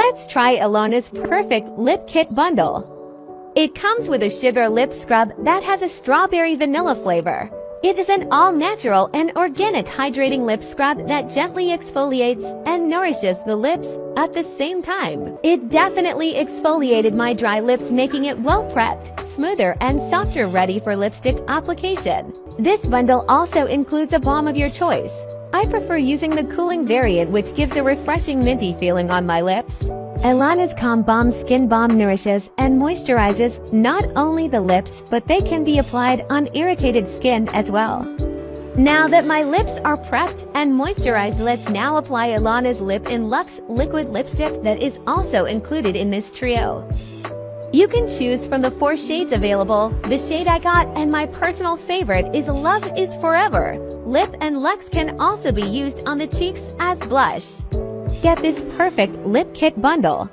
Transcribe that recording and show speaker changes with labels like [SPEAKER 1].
[SPEAKER 1] Let's try Ilana's Perfect Lip Kit Bundle. It comes with a sugar lip scrub that has a strawberry vanilla flavor. It is an all-natural and organic hydrating lip scrub that gently exfoliates and nourishes the lips at the same time. It definitely exfoliated my dry lips, making it well-prepped, smoother, and softer, ready for lipstick application. This bundle also includes a balm of your choice. I prefer using the cooling variant, which gives a refreshing minty feeling on my lips. Ilana's Calm Balm Skin Balm nourishes and moisturizes not only the lips, but they can be applied on irritated skin as well. Now that my lips are prepped and moisturized, let's now apply Ilana's Lip in Luxe liquid lipstick that is also included in this trio. You can choose from the 4 shades available. The shade I got and my personal favorite is Love is Forever. Lip and Luxe can also be used on the cheeks as blush. Get this perfect lip kit bundle.